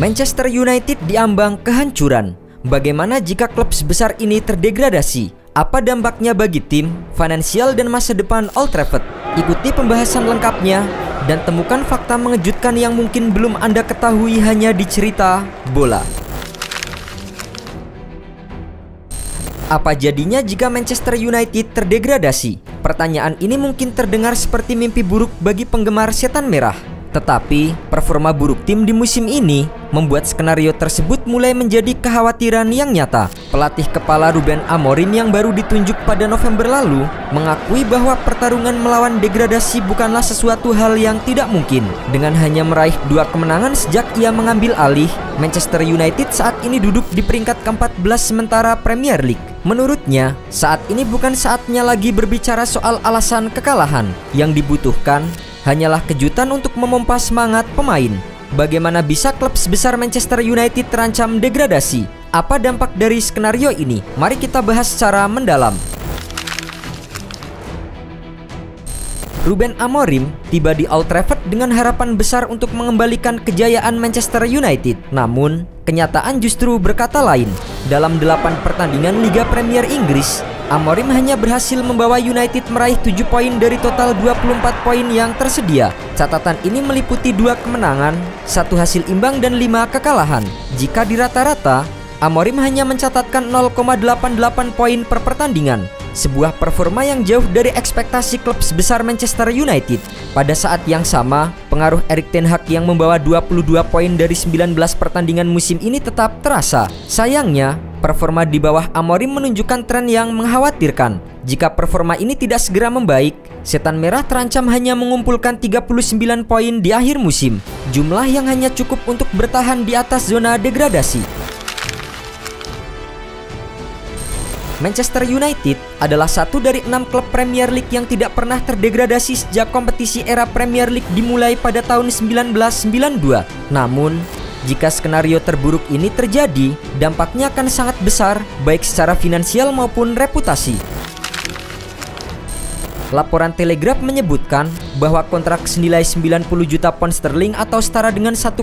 Manchester United diambang kehancuran. Bagaimana jika klub sebesar ini terdegradasi? Apa dampaknya bagi tim, finansial, dan masa depan Old Trafford? Ikuti pembahasan lengkapnya dan temukan fakta mengejutkan yang mungkin belum Anda ketahui hanya di cerita bola. Apa jadinya jika Manchester United terdegradasi? Pertanyaan ini mungkin terdengar seperti mimpi buruk bagi penggemar setan merah. Tetapi, performa buruk tim di musim ini membuat skenario tersebut mulai menjadi kekhawatiran yang nyata. Pelatih kepala Ruben Amorim yang baru ditunjuk pada November lalu mengakui bahwa pertarungan melawan degradasi bukanlah sesuatu hal yang tidak mungkin. Dengan hanya meraih 2 kemenangan sejak ia mengambil alih, Manchester United saat ini duduk di peringkat ke-14 sementara Premier League. Menurutnya, saat ini bukan saatnya lagi berbicara soal alasan kekalahan. Yang dibutuhkan hanyalah kejutan untuk memompa semangat pemain. Bagaimana bisa klub sebesar Manchester United terancam degradasi? Apa dampak dari skenario ini? Mari kita bahas secara mendalam. Ruben Amorim tiba di Old Trafford dengan harapan besar untuk mengembalikan kejayaan Manchester United. Namun, kenyataan justru berkata lain. Dalam 8 pertandingan Liga Premier Inggris, Amorim hanya berhasil membawa United meraih 7 poin dari total 24 poin yang tersedia. Catatan ini meliputi 2 kemenangan, 1 hasil imbang, dan 5 kekalahan. Jika di rata-rata, Amorim hanya mencatatkan 0,88 poin per pertandingan. Sebuah performa yang jauh dari ekspektasi klub sebesar Manchester United. Pada saat yang sama, pengaruh Erik ten Hag yang membawa 22 poin dari 19 pertandingan musim ini tetap terasa. Sayangnya, performa di bawah Amorim menunjukkan tren yang mengkhawatirkan. Jika performa ini tidak segera membaik, setan merah terancam hanya mengumpulkan 39 poin di akhir musim. Jumlah yang hanya cukup untuk bertahan di atas zona degradasi. Manchester United adalah satu dari 6 klub Premier League yang tidak pernah terdegradasi sejak kompetisi era Premier League dimulai pada tahun 1992. Namun, jika skenario terburuk ini terjadi, dampaknya akan sangat besar, baik secara finansial maupun reputasi. Laporan Telegraph menyebutkan bahwa kontrak senilai 90 juta pound sterling atau setara dengan 1,81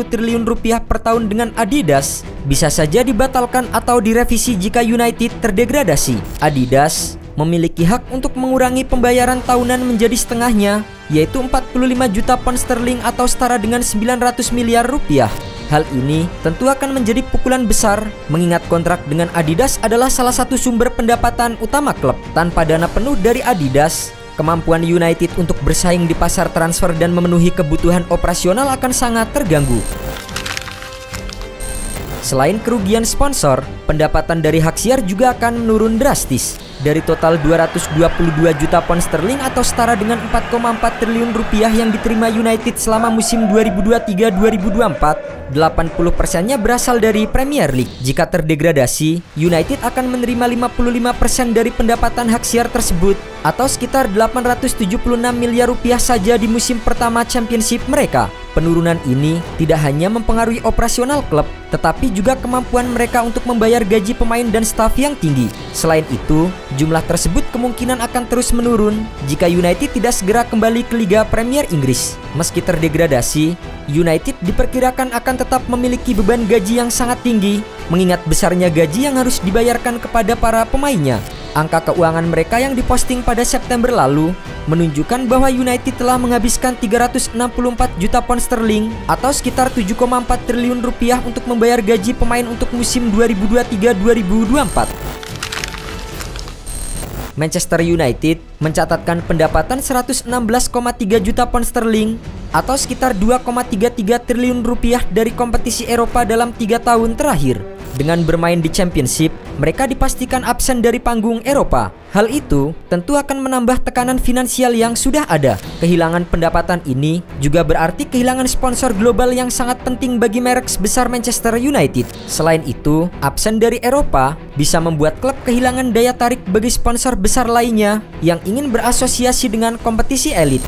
triliun rupiah per tahun dengan Adidas bisa saja dibatalkan atau direvisi jika United terdegradasi. Adidas memiliki hak untuk mengurangi pembayaran tahunan menjadi setengahnya, yaitu 45 juta pound sterling atau setara dengan 900 miliar rupiah. Hal ini tentu akan menjadi pukulan besar, mengingat kontrak dengan Adidas adalah salah satu sumber pendapatan utama klub. Tanpa dana penuh dari Adidas, kemampuan United untuk bersaing di pasar transfer dan memenuhi kebutuhan operasional akan sangat terganggu. Selain kerugian sponsor, pendapatan dari hak siar juga akan menurun drastis. Dari total 222 juta pound sterling atau setara dengan 4,4 triliun rupiah yang diterima United selama musim 2023-2024, 80%-nya berasal dari Premier League. Jika terdegradasi, United akan menerima 55% dari pendapatan hak siar tersebut atau sekitar 876 miliar rupiah saja di musim pertama Championship mereka. Penurunan ini tidak hanya mempengaruhi operasional klub, tetapi juga kemampuan mereka untuk membayar gaji pemain dan staf yang tinggi. Selain itu, jumlah tersebut kemungkinan akan terus menurun jika United tidak segera kembali ke Liga Premier Inggris. Meski terdegradasi, United diperkirakan akan tetap memiliki beban gaji yang sangat tinggi, mengingat besarnya gaji yang harus dibayarkan kepada para pemainnya. Angka keuangan mereka yang diposting pada September lalu menunjukkan bahwa United telah menghabiskan 364 juta pound sterling atau sekitar 7,4 triliun rupiah untuk membayar gaji pemain untuk musim 2023-2024. Manchester United mencatatkan pendapatan 116,3 juta pound sterling atau sekitar 2,33 triliun rupiah dari kompetisi Eropa dalam 3 tahun terakhir. Dengan bermain di Championship, mereka dipastikan absen dari panggung Eropa. Hal itu tentu akan menambah tekanan finansial yang sudah ada. Kehilangan pendapatan ini juga berarti kehilangan sponsor global yang sangat penting bagi merek sebesar Manchester United. Selain itu, absen dari Eropa bisa membuat klub kehilangan daya tarik bagi sponsor besar lainnya yang ingin berasosiasi dengan kompetisi elit.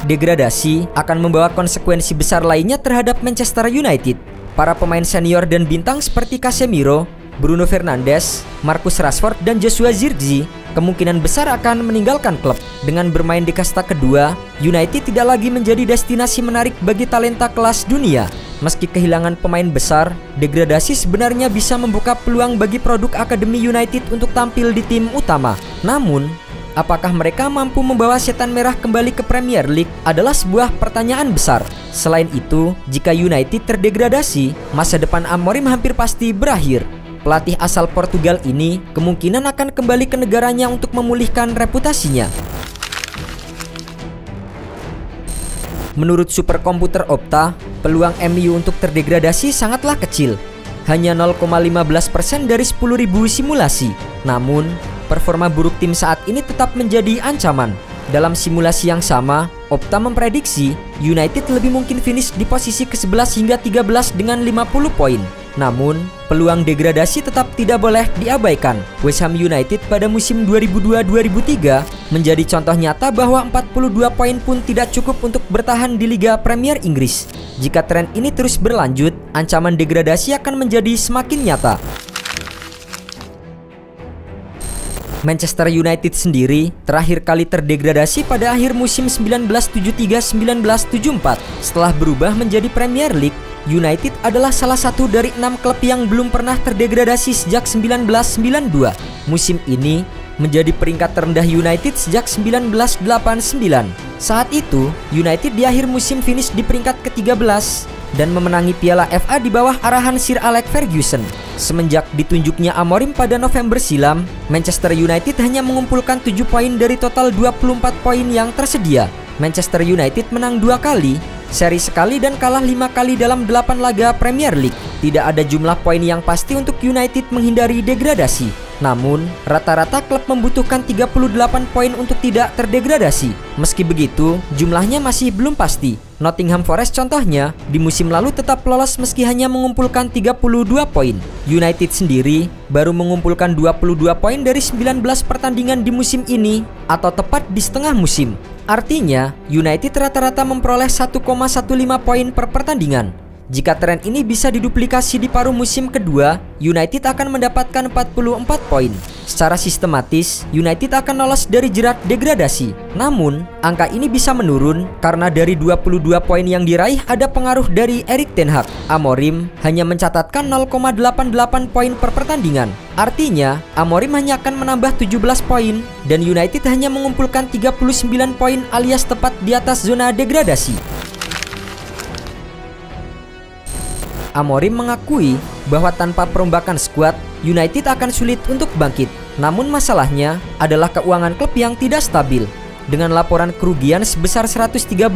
Degradasi akan membawa konsekuensi besar lainnya terhadap Manchester United. Para pemain senior dan bintang seperti Casemiro, Bruno Fernandes, Marcus Rashford, dan Joshua Zirkzee kemungkinan besar akan meninggalkan klub. Dengan bermain di kasta kedua, United tidak lagi menjadi destinasi menarik bagi talenta kelas dunia. Meski kehilangan pemain besar, degradasi sebenarnya bisa membuka peluang bagi produk Akademi United untuk tampil di tim utama. Namun, apakah mereka mampu membawa setan merah kembali ke Premier League adalah sebuah pertanyaan besar. Selain itu, jika United terdegradasi, masa depan Amorim hampir pasti berakhir. Pelatih asal Portugal ini kemungkinan akan kembali ke negaranya untuk memulihkan reputasinya. Menurut superkomputer Opta, peluang MU untuk terdegradasi sangatlah kecil. Hanya 0,15% dari 10.000 simulasi. Namun, performa buruk tim saat ini tetap menjadi ancaman. Dalam simulasi yang sama, Opta memprediksi United lebih mungkin finish di posisi ke-11 hingga 13 dengan 50 poin. Namun, peluang degradasi tetap tidak boleh diabaikan. West Ham United pada musim 2002-2003 menjadi contoh nyata bahwa 42 poin pun tidak cukup untuk bertahan di Liga Premier Inggris. Jika tren ini terus berlanjut, ancaman degradasi akan menjadi semakin nyata. Manchester United sendiri terakhir kali terdegradasi pada akhir musim 1973-1974. Setelah berubah menjadi Premier League, United adalah salah satu dari 6 klub yang belum pernah terdegradasi sejak 1992. Musim ini menjadi peringkat terendah United sejak 1989. Saat itu, United di akhir musim finish di peringkat ke-13 dan memenangi Piala FA di bawah arahan Sir Alex Ferguson. Semenjak ditunjuknya Amorim pada November silam, Manchester United hanya mengumpulkan 7 poin dari total 24 poin yang tersedia. Manchester United menang 2 kali, seri sekali dan kalah 5 kali dalam 8 laga Premier League. Tidak ada jumlah poin yang pasti untuk United menghindari degradasi. Namun, rata-rata klub membutuhkan 38 poin untuk tidak terdegradasi. Meski begitu, jumlahnya masih belum pasti. Nottingham Forest contohnya, di musim lalu tetap lolos meski hanya mengumpulkan 32 poin. United sendiri baru mengumpulkan 22 poin dari 19 pertandingan di musim ini, atau tepat di setengah musim. Artinya, United rata-rata memperoleh 1,15 poin per pertandingan. Jika tren ini bisa diduplikasi di paruh musim kedua, United akan mendapatkan 44 poin. Secara sistematis, United akan lolos dari jerat degradasi. Namun, angka ini bisa menurun karena dari 22 poin yang diraih ada pengaruh dari Erik ten Hag. Amorim hanya mencatatkan 0,88 poin per pertandingan. Artinya, Amorim hanya akan menambah 17 poin dan United hanya mengumpulkan 39 poin alias tepat di atas zona degradasi. Amorim mengakui bahwa tanpa perombakan skuad, United akan sulit untuk bangkit. Namun masalahnya adalah keuangan klub yang tidak stabil. Dengan laporan kerugian sebesar 113,2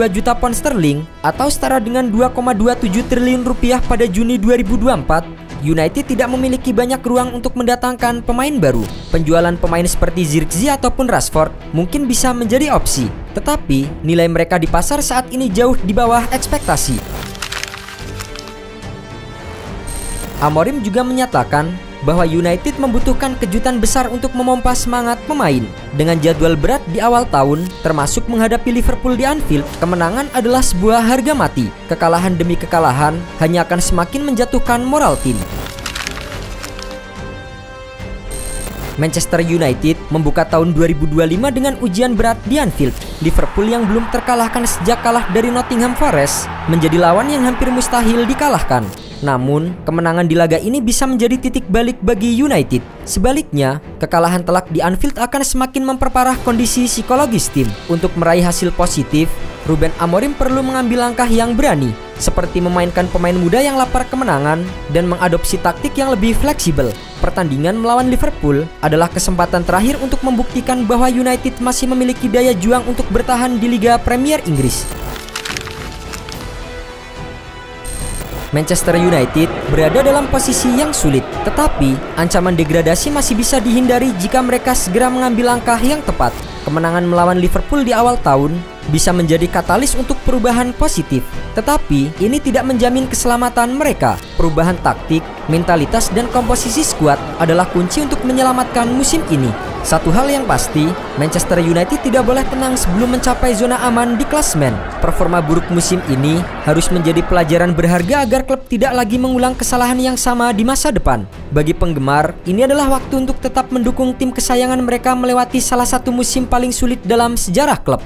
juta pound sterling atau setara dengan 2,27 triliun rupiah pada Juni 2024, United tidak memiliki banyak ruang untuk mendatangkan pemain baru. Penjualan pemain seperti Zirkzee ataupun Rashford mungkin bisa menjadi opsi, tetapi nilai mereka di pasar saat ini jauh di bawah ekspektasi. Amorim juga menyatakan bahwa United membutuhkan kejutan besar untuk memompa semangat pemain. Dengan jadwal berat di awal tahun, termasuk menghadapi Liverpool di Anfield, kemenangan adalah sebuah harga mati. Kekalahan demi kekalahan hanya akan semakin menjatuhkan moral tim. Manchester United membuka tahun 2025 dengan ujian berat di Anfield. Liverpool yang belum terkalahkan sejak kalah dari Nottingham Forest menjadi lawan yang hampir mustahil dikalahkan. Namun, kemenangan di laga ini bisa menjadi titik balik bagi United. Sebaliknya, kekalahan telak di Anfield akan semakin memperparah kondisi psikologis tim. Untuk meraih hasil positif, Ruben Amorim perlu mengambil langkah yang berani, seperti memainkan pemain muda yang lapar kemenangan dan mengadopsi taktik yang lebih fleksibel. Pertandingan melawan Liverpool adalah kesempatan terakhir untuk membuktikan bahwa United masih memiliki daya juang untuk bertahan di Liga Premier Inggris. Manchester United berada dalam posisi yang sulit, tetapi ancaman degradasi masih bisa dihindari jika mereka segera mengambil langkah yang tepat. Kemenangan melawan Liverpool di awal tahun bisa menjadi katalis untuk perubahan positif, tetapi ini tidak menjamin keselamatan mereka. Perubahan taktik, mentalitas, dan komposisi skuad adalah kunci untuk menyelamatkan musim ini. Satu hal yang pasti, Manchester United tidak boleh tenang sebelum mencapai zona aman di klasemen. Performa buruk musim ini harus menjadi pelajaran berharga agar klub tidak lagi mengulang kesalahan yang sama di masa depan. Bagi penggemar, ini adalah waktu untuk tetap mendukung tim kesayangan mereka melewati salah satu musim paling sulit dalam sejarah klub.